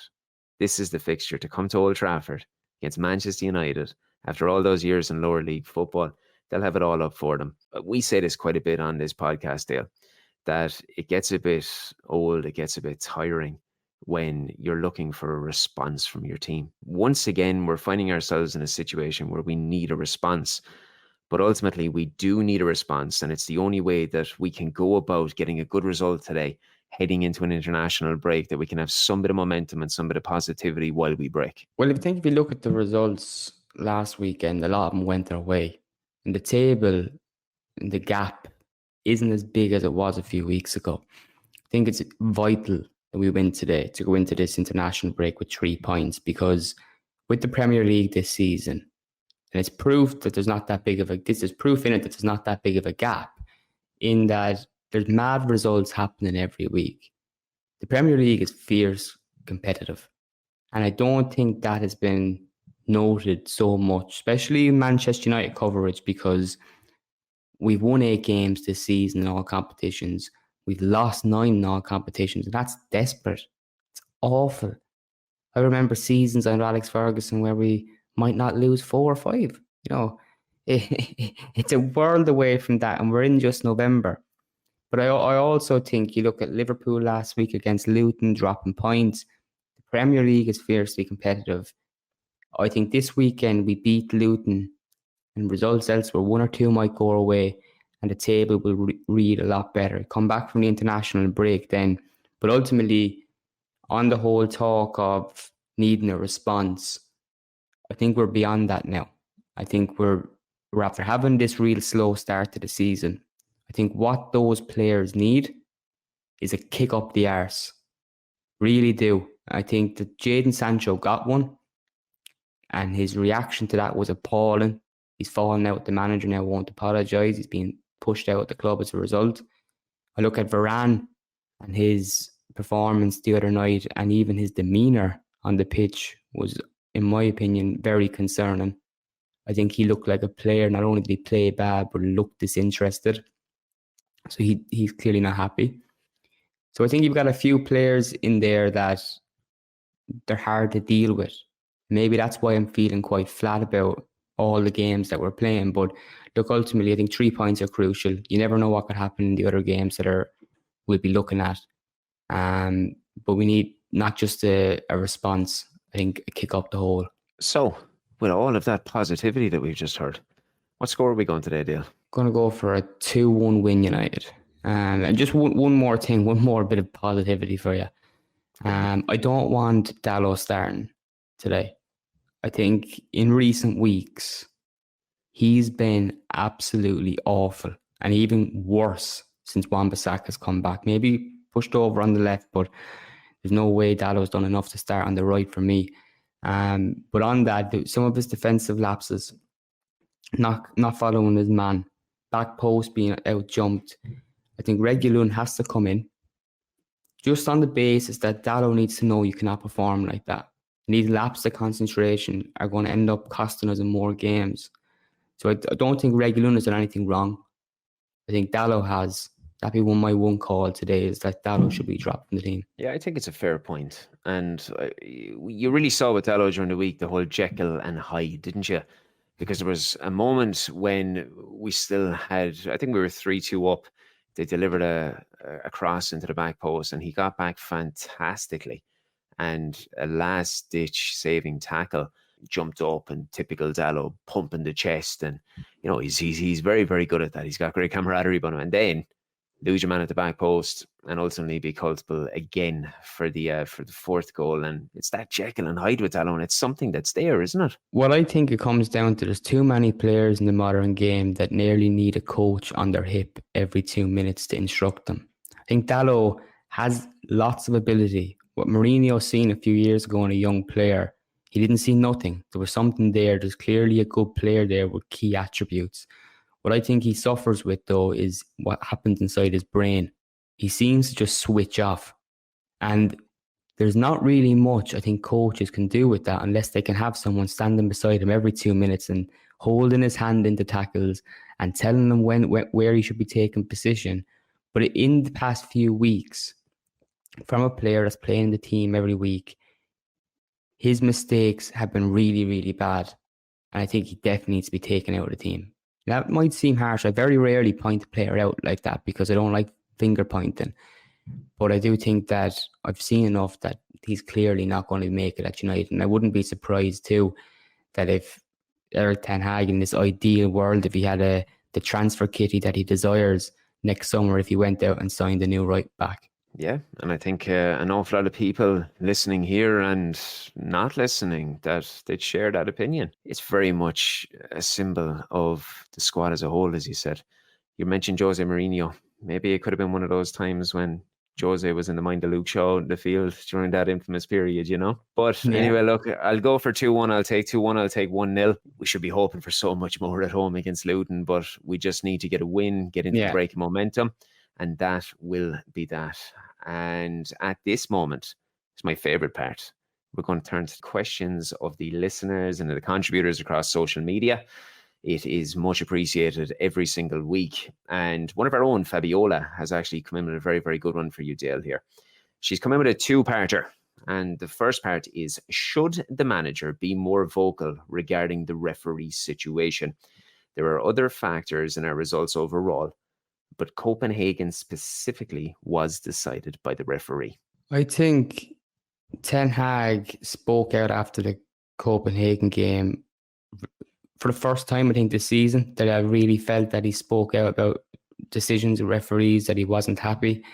This is the fixture to come to Old Trafford against Manchester United after all those years in lower league football. They'll have it all up for them. We say this quite a bit on this podcast, Dale, that it gets a bit old, it gets a bit tiring when you're looking for a response from your team. Once again, we're finding ourselves in a situation where we need a response. But ultimately, we do need a response, and it's the only way that we can go about getting a good result today, heading into an international break, that we can have some bit of momentum and some bit of positivity while we break. Well, if you look at the results last weekend, a lot of them went their way. And the table, the gap, isn't as big as it was a few weeks ago. I think it's vital that we win today to go into this international break with 3 points, because with the Premier League this season, and it's proof that there's not that big of this is proof in it that there's not that big of a gap, in that there's mad results happening every week. the Premier League is fierce competitive. And I don't think that has been noted so much, especially in Manchester United coverage, because we've won 8 games this season in all competitions. We've lost 9 in all competitions, and that's desperate. It's awful. I remember seasons under Alex Ferguson where we might not lose 4 or 5. It's a world away from that, and we're in just November. But I also think you look at Liverpool last week against Luton, dropping points. The Premier League is fiercely competitive. I think this weekend we beat Luton, and results elsewhere, 1 or 2 might go away, and the table will read a lot better. Come back from the international break then. But ultimately, on the whole talk of needing a response, I think we're beyond that now. I think we're after having this real slow start to the season. I think what those players need is a kick up the arse. Really do. I think that Jadon Sancho got one, and his reaction to that was appalling. He's fallen out with the manager now, won't apologise. He's been pushed out of the club as a result. I look at Varane and his performance the other night, and even his demeanour on the pitch was, in my opinion, very concerning. I think he looked like a player, not only did he play bad, but looked disinterested. So he's clearly not happy. So I think you've got a few players in there that they're hard to deal with. Maybe that's why I'm feeling quite flat about all the games that we're playing. But look, ultimately, I think 3 points are crucial. You never know what could happen in the other games that we'll be looking at. But we need not just a response, I think a kick up the hole. So, with all of that positivity that we've just heard, what score are we going today, Dale? Going to go for a 2-1 win United. And just one more thing, one more bit of positivity for you. I don't want Dalot starting today. I think in recent weeks, he's been absolutely awful, and even worse since Wan-Bissaka's come back. Maybe pushed over on the left, but there's no way Dalot's done enough to start on the right for me. But on that, some of his defensive lapses, not following his man, back post being out jumped. I think Reguilón has to come in, just on the basis that Dalot needs to know you cannot perform like that. And these lapses of concentration are going to end up costing us in more games. So I don't think Reguilón has done anything wrong. I think Dalot has. That'd be my one call today, is that Dalot should be dropped from the team. Yeah, I think it's a fair point. And you really saw with Dalot during the week, the whole Jekyll and Hyde, didn't you? Because there was a moment when we still had, I think we were 3-2 up. They delivered a cross into the back post, and he got back fantastically. And a last-ditch saving tackle, jumped up, and typical Dalot pumping the chest. And, he's very, very good at that. He's got great camaraderie about him. And then lose your man at the back post and ultimately be culpable again for the fourth goal. And it's that Jekyll and Hyde with Dalot. It's something that's there, isn't it? Well, I think it comes down to there's too many players in the modern game that nearly need a coach on their hip every 2 minutes to instruct them. I think Dalot has lots of ability. What Mourinho seen a few years ago in a young player, he didn't see nothing. There was something there. There's clearly a good player there with key attributes. What I think he suffers with, though, is what happens inside his brain. He seems to just switch off. And there's not really much I think coaches can do with that unless they can have someone standing beside him every 2 minutes and holding his hand into tackles and telling him where he should be taking position. But in the past few weeks, from a player that's playing the team every week, his mistakes have been really, really bad. And I think he definitely needs to be taken out of the team. That might seem harsh. I very rarely point a player out like that because I don't like finger pointing. But I do think that I've seen enough that he's clearly not going to make it at United. And I wouldn't be surprised too that if Erik ten Hag, in this ideal world, if he had the transfer kitty that he desires next summer, if he went out and signed a new right back. Yeah, and I think an awful lot of people listening here and not listening, that they'd share that opinion. It's very much a symbol of the squad as a whole, as you said. You mentioned Jose Mourinho. Maybe it could have been one of those times when Jose was in the mind of Luke Shaw in the field during that infamous period, But anyway, look, I'll go for 2-1. I'll take 2-1. I'll take 1-0. We should be hoping for so much more at home against Luton, but we just need to get a win, get into the break of momentum, and that will be that. And at this moment, it's my favorite part. We're going to turn to questions of the listeners and the contributors across social media. It is much appreciated every single week. And one of our own, Fabiola, has actually come in with a very, very good one for you, Dale, here. She's come in with a two-parter. And the first part is, should the manager be more vocal regarding the referee situation? There are other factors in our results overall, but Copenhagen specifically was decided by the referee. I think Ten Hag spoke out after the Copenhagen game for the first time, I think, this season, that I really felt that he spoke out about decisions of referees, that he wasn't happy.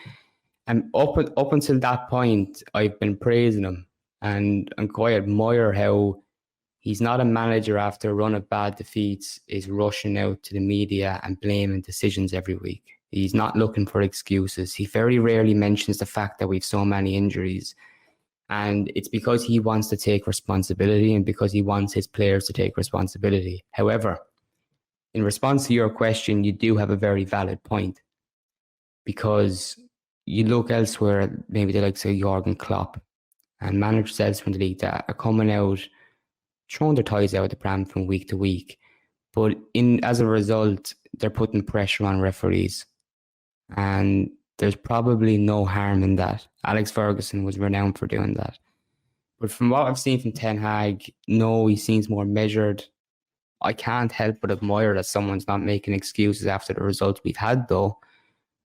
And up until that point, I've been praising him, and I quite admire how he's not a manager after a run of bad defeats is rushing out to the media and blaming decisions every week. He's not looking for excuses. He very rarely mentions the fact that we've so many injuries. And it's because he wants to take responsibility and because he wants his players to take responsibility. However, in response to your question, you do have a very valid point, because you look elsewhere, maybe the likes of Jurgen Klopp and managers elsewhere in the league that are coming out, throwing their ties out of the pram from week to week. But as a result, they're putting pressure on referees. And there's probably no harm in that. Alex Ferguson was renowned for doing that. But from what I've seen from Ten Hag, no, he seems more measured. I can't help but admire that someone's not making excuses after the results we've had, though.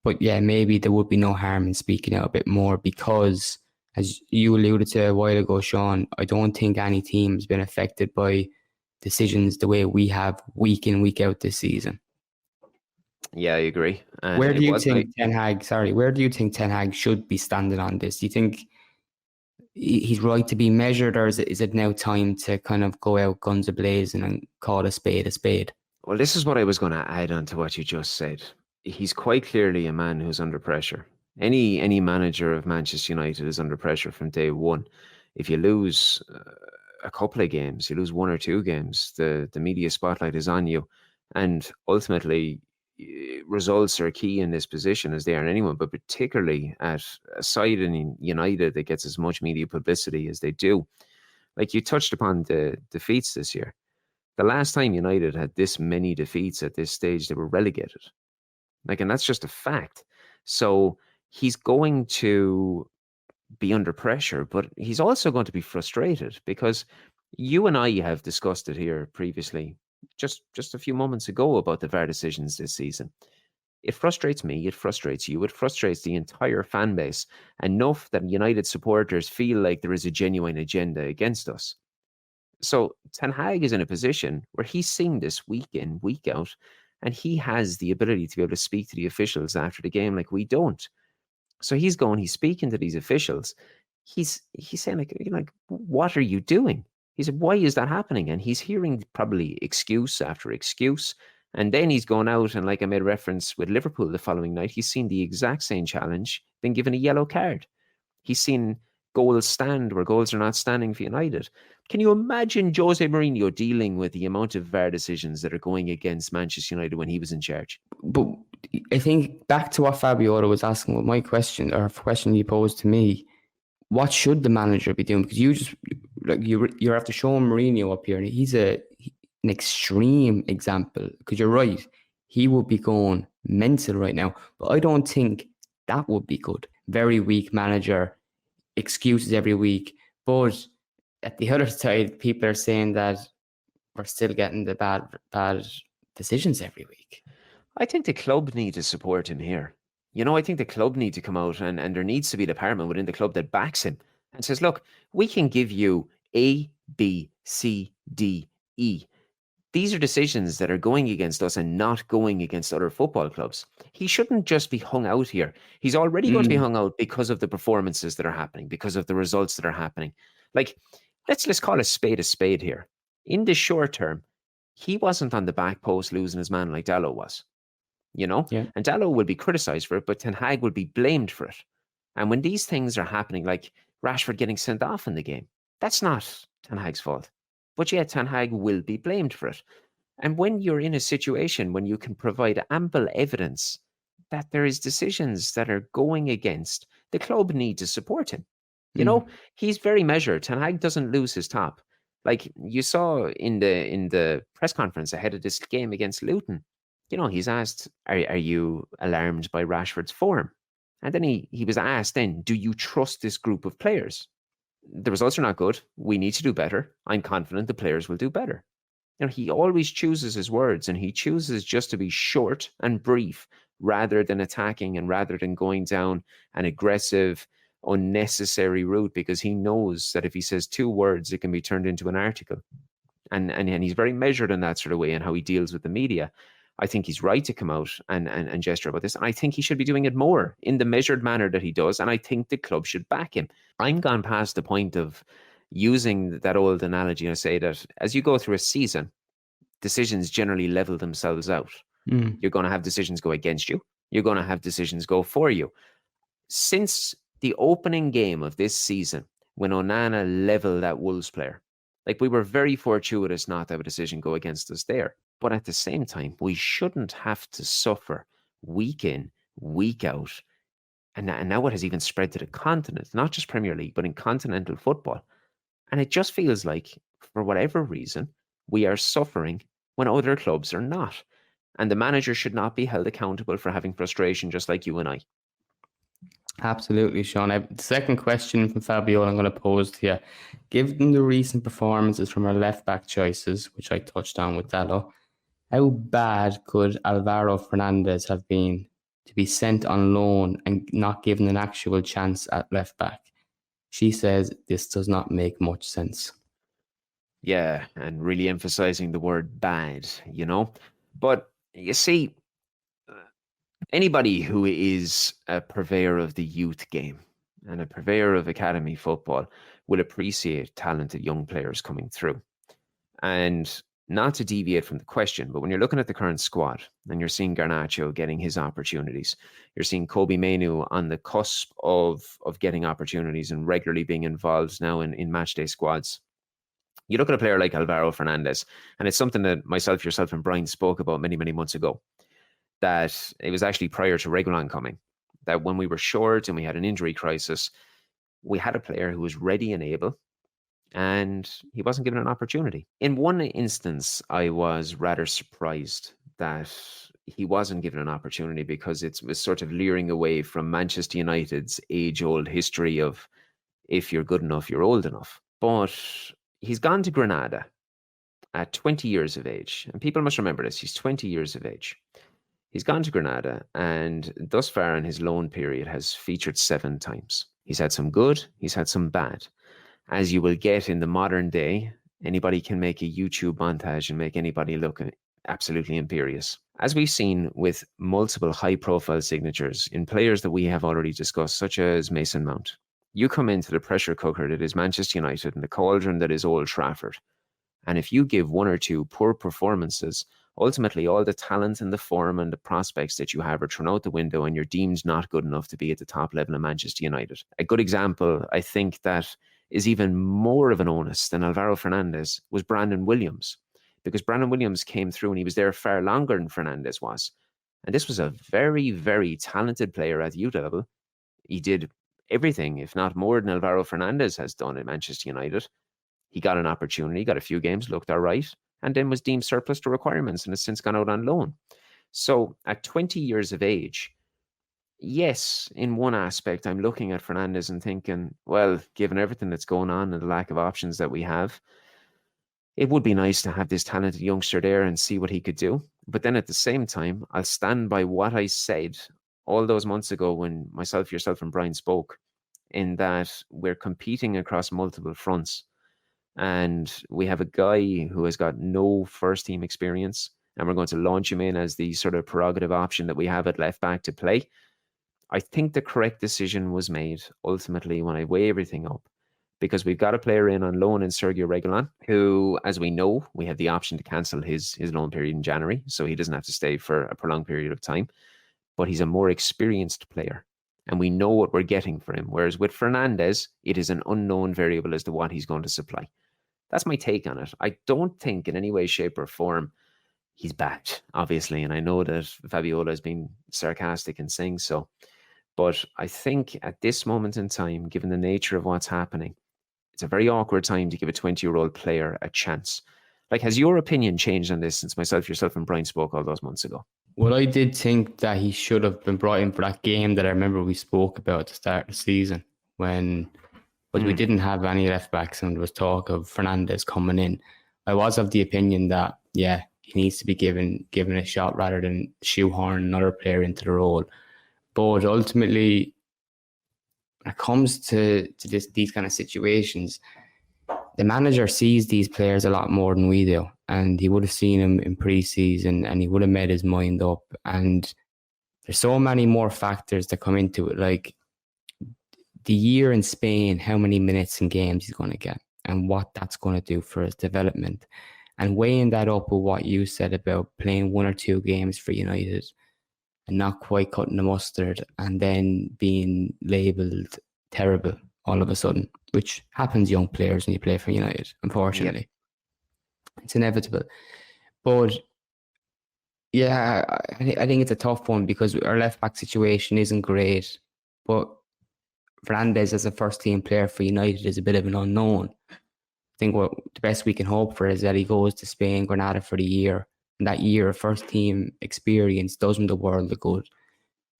But yeah, maybe there would be no harm in speaking out a bit more, because, as you alluded to a while ago, Shaun, I don't think any team has been affected by decisions the way we have week in, week out this season. Yeah, I agree. And where do you think Ten Hag should be standing on this? Do you think he's right to be measured, or is it now time to kind of go out guns a-blazing and call a spade a spade? Well, this is what I was going to add on to what you just said. He's quite clearly a man who's under pressure. Any manager of Manchester United is under pressure from day one. If you lose a couple of games, you lose one or two games, the media spotlight is on you. And ultimately, results are key in this position, as they are in anyone, but particularly at a side in United that gets as much media publicity as they do. Like you touched upon the defeats this year. The last time United had this many defeats at this stage, they were relegated. And that's just a fact. So he's going to be under pressure, but he's also going to be frustrated, because you and I have discussed it here previously, just a few moments ago, about the VAR decisions this season. It frustrates me, it frustrates you, it frustrates the entire fan base enough that United supporters feel like there is a genuine agenda against us. So Ten Hag is in a position where he's seeing this week in, week out, and he has the ability to be able to speak to the officials after the game like we don't. So he's speaking to these officials. He's saying, like, what are you doing? He said, why is that happening? And he's hearing probably excuse after excuse. And then he's gone out, and like I made reference with Liverpool the following night, he's seen the exact same challenge, been given a yellow card. He's seen goals stand where goals are not standing for United. Can you imagine Jose Mourinho dealing with the amount of VAR decisions that are going against Manchester United when he was in charge? But I think back to what Fabiola was asking with my question, or question you posed to me, what should the manager be doing? Because you have to show Mourinho up here, and he's an extreme example. Because you're right, he would be going mental right now. But I don't think that would be good. Very weak manager, excuses every week. But at the other side, people are saying that we're still getting the bad decisions every week. I think the club need to support him here. I think the club need to come out, and there needs to be a department within the club that backs him and says, look, we can give you A, B, C, D, E. These are decisions that are going against us and not going against other football clubs. He shouldn't just be hung out here. He's already going to be hung out because of the performances that are happening, because of the results that are happening. Like, let's call a spade here. In the short term, he wasn't on the back post losing his man like Dalot was. Yeah. And Dalot will be criticised for it, but Ten Hag will be blamed for it. And when these things are happening, like Rashford getting sent off in the game, that's not Ten Hag's fault. But yet Ten Hag will be blamed for it. And when you're in a situation when you can provide ample evidence that there is decisions that are going against the club need to support him. You know, he's very measured. Ten Hag doesn't lose his top. Like you saw in the press conference ahead of this game against Luton, you know, he's asked, are you alarmed by Rashford's form? And then he was asked then, do you trust this group of players? The results are not good. We need to do better. I'm confident the players will do better. You know, he always chooses his words, and he chooses just to be short and brief rather than attacking and rather than going down an aggressive, unnecessary route, because he knows that if he says 2 words, it can be turned into an article. And he's very measured in that sort of way and how he deals with the media. I think he's right to come out and gesture about this. And I think he should be doing it more in the measured manner that he does. And I think the club should back him. I'm gone past the point of using that old analogy. I say that as you go through a season, decisions generally level themselves out. You're going to have decisions go against you. You're going to have decisions go for you. Since the opening game of this season, when Onana leveled that Wolves player, like, we were very fortuitous not to have a decision go against us there. But at the same time, we shouldn't have to suffer week in, week out. And now it has even spread to the continent, not just Premier League, but in continental football. And it just feels like, for whatever reason, we are suffering when other clubs are not. And the manager should not be held accountable for having frustration, just like you and I. Absolutely, Shaun. The second question from Fabio I'm going to pose to you. Given the recent performances from our left-back choices, which I touched on with Dallo, how bad could Alvaro Fernandez have been to be sent on loan and not given an actual chance at left-back? She says this does not make much sense. Yeah, and really emphasizing the word bad, you know? But you see, anybody who is a purveyor of the youth game and a purveyor of academy football will appreciate talented young players coming through. And not to deviate from the question, but when you're looking at the current squad and you're seeing Garnacho getting his opportunities, you're seeing Kobe Mainu on the cusp of getting opportunities and regularly being involved now in matchday squads. You look at a player like Alvaro Fernandez, and it's something that myself, yourself, and Brian spoke about many, many months ago, that it was actually prior to Reguilon coming, that when we were short and we had an injury crisis, we had a player who was ready and able, and he wasn't given an opportunity. In one instance, I was rather surprised that he wasn't given an opportunity, because it was sort of leering away from Manchester United's age-old history of, if you're good enough, you're old enough. But he's gone to Granada at 20 years of age. And people must remember this. He's 20 years of age. He's gone to Granada, and thus far in his loan period has featured 7 times. He's had some good, he's had some bad. As you will get in the modern day, anybody can make a YouTube montage and make anybody look absolutely imperious. As we've seen with multiple high-profile signatures in players that we have already discussed, such as Mason Mount, you come into the pressure cooker that is Manchester United and the cauldron that is Old Trafford. And if you give 1 or 2 poor performances, ultimately all the talent and the form and the prospects that you have are thrown out the window, and you're deemed not good enough to be at the top level of Manchester United. A good example, I think, that is even more of an onus than Alvaro Fernandez was Brandon Williams, because Brandon Williams came through and he was there far longer than Fernandez was. And this was a very, very talented player at youth level. He did everything, if not more, than Alvaro Fernandez has done at Manchester United. He got an opportunity, got a few games, looked all right, and then was deemed surplus to requirements and has since gone out on loan. So at 20 years of age, yes, in one aspect, I'm looking at Fernandez and thinking, well, given everything that's going on and the lack of options that we have, it would be nice to have this talented youngster there and see what he could do. But then at the same time, I'll stand by what I said all those months ago when myself, yourself, and Brian spoke, in that we're competing across multiple fronts. And we have a guy who has got no first team experience, and we're going to launch him in as the sort of prerogative option that we have at left back to play. I think the correct decision was made ultimately when I weigh everything up, because we've got a player in on loan in Sergio Reguilon, who, as we know, we have the option to cancel his loan period in January, so he doesn't have to stay for a prolonged period of time. But he's a more experienced player, and we know what we're getting for him. Whereas with Fernandez, it is an unknown variable as to what he's going to supply. That's my take on it. I don't think in any way, shape, or form he's bad, obviously. And I know that Fabiola has been sarcastic in saying so. But I think at this moment in time, given the nature of what's happening, it's a very awkward time to give a 20-year-old player a chance. Like, has your opinion changed on this since yourself and Brian spoke all those months ago? Well, I did think that he should have been brought in for that game that I remember we spoke about at the start of the season when we didn't have any left backs and there was talk of Fernandez coming in. I was of the opinion that, yeah, he needs to be given a shot rather than shoehorn another player into the role. But ultimately, when it comes to these kind of situations, the manager sees these players a lot more than we do, and he would have seen them in pre-season and he would have made his mind up. And there's so many more factors that come into it, like the year in Spain, how many minutes and games he's going to get and what that's going to do for his development. And weighing that up with what you said about playing 1 or 2 games for United and not quite cutting the mustard and then being labelled terrible all of a sudden, which happens young players when you play for United, unfortunately. Yep. It's inevitable. But yeah, I think it's a tough one because our left-back situation isn't great. But Fernandez as a first-team player for United is a bit of an unknown. I think what the best we can hope for is that he goes to Spain, Granada for the year. And that year of first-team experience does him the world of good.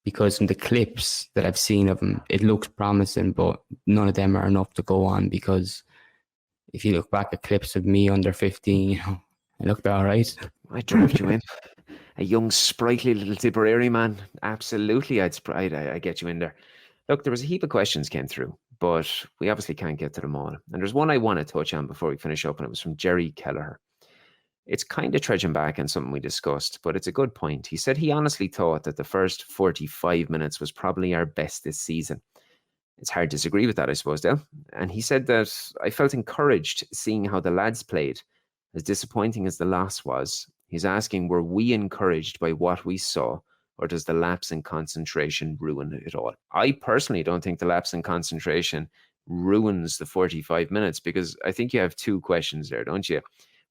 Because from the clips that I've seen of him, it looks promising, but none of them are enough to go on. Because if you look back at clips of me under 15, I looked all right. I draft you in. A young, sprightly little Tipperary man. Absolutely, I'd get you in there. Look, there was a heap of questions came through, but we obviously can't get to them all. And there's one I want to touch on before we finish up, and it was from Jerry Kelleher. It's kind of trudging back on something we discussed, but it's a good point. He said he honestly thought that the first 45 minutes was probably our best this season. It's hard to disagree with that, I suppose, Del. And he said that I felt encouraged seeing how the lads played. As disappointing as the loss was, he's asking, were we encouraged by what we saw, or does the lapse in concentration ruin it all? I personally don't think the lapse in concentration ruins the 45 minutes, because I think you have 2 questions there, don't you?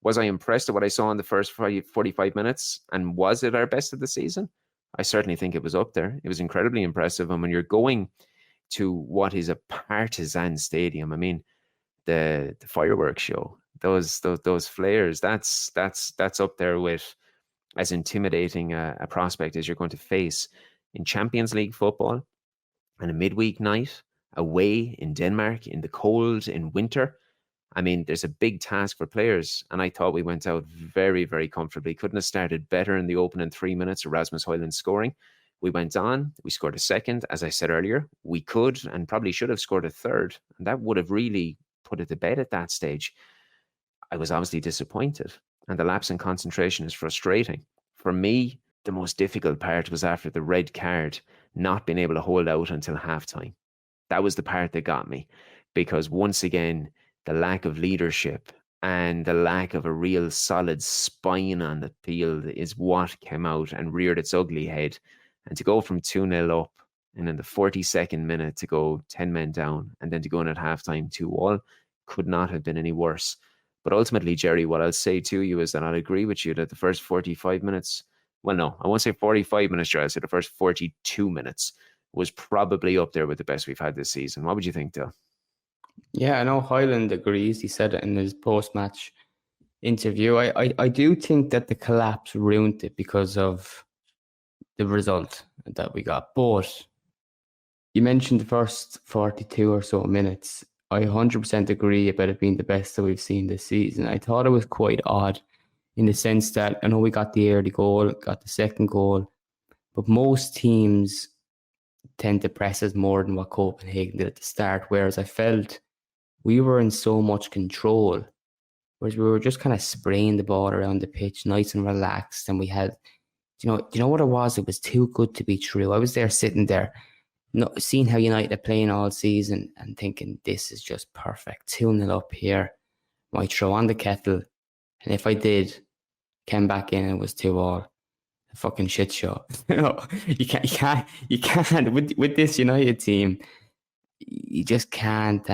Was I impressed at what I saw in the first 45 minutes? And was it our best of the season? I certainly think it was up there. It was incredibly impressive. And when you're going to what is a partisan stadium, I mean, the fireworks show, those flares, that's up there with as intimidating a prospect as you're going to face in Champions League football and a midweek night away in Denmark in the cold in winter. I mean, there's a big task for players, and I thought we went out very, very comfortably. Couldn't have started better in the opening 3 minutes, Rasmus Højlund scoring. We went on, we scored a second. As I said earlier, we could and probably should have scored a third, and that would have really put it to bed at that stage. I was obviously disappointed, and the lapse in concentration is frustrating. For me, the most difficult part was after the red card, not being able to hold out until halftime. That was the part that got me, because once again, the lack of leadership and the lack of a real solid spine on the field is what came out and reared its ugly head. And to go from 2-0 up and in the 42nd minute to go 10 men down and then to go in at halftime 2-2 could not have been any worse. But ultimately, Jerry, what I'll say to you is that I'll agree with you that the first 45 minutes, well, no, I won't say 45 minutes, Jerry. I'll say the first 42 minutes was probably up there with the best we've had this season. What would you think, Dil? Yeah, I know Højlund agrees. He said it in his post-match interview. I do think that the collapse ruined it because of the result that we got. But you mentioned the first 42 or so minutes. I 100% agree about it being the best that we've seen this season. I thought it was quite odd in the sense that I know we got the early goal, got the second goal, but most teams tend to press us more than what Copenhagen did at the start, whereas I felt we were in so much control, whereas we were just kind of spraying the ball around the pitch, nice and relaxed, and we had, do you know what it was? It was too good to be true. I was there sitting there, seeing how United are playing all season and thinking, this is just perfect. 2-0 up here. Might throw on the kettle. And if I did, came back in and it was 2-2. A fucking shit show. You can't with this United team, you just can't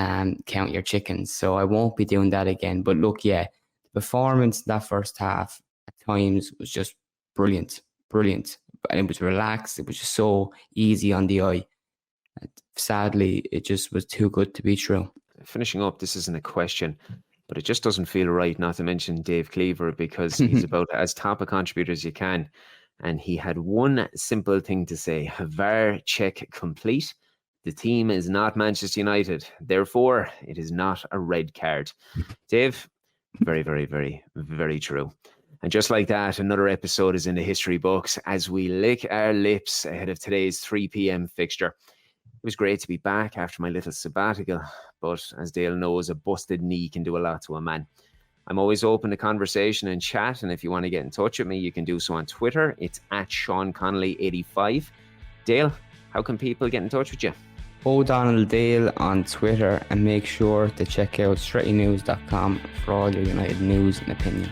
count your chickens. So I won't be doing that again. But look, yeah, the performance that first half at times was just brilliant. And it was relaxed. It was just so easy on the eye. Sadly, it just was too good to be true. Finishing up, this isn't a question, but it just doesn't feel right not to mention Dave Cleaver, because he's about as top a contributor as you can. And he had one simple thing to say: VAR check complete. The team is not Manchester United. Therefore, it is not a red card. Dave, very, very, very, very true. And just like that, another episode is in the history books as we lick our lips ahead of today's 3 p.m. fixture. It was great to be back after my little sabbatical, but as Dale knows, a busted knee can do a lot to a man. I'm always open to conversation and chat, and if you want to get in touch with me, you can do so on Twitter. It's at Shaun Connolly85. Dale, how can people get in touch with you? O'Donnell Dale on Twitter, and make sure to check out strettynews.com for all your United news and opinion.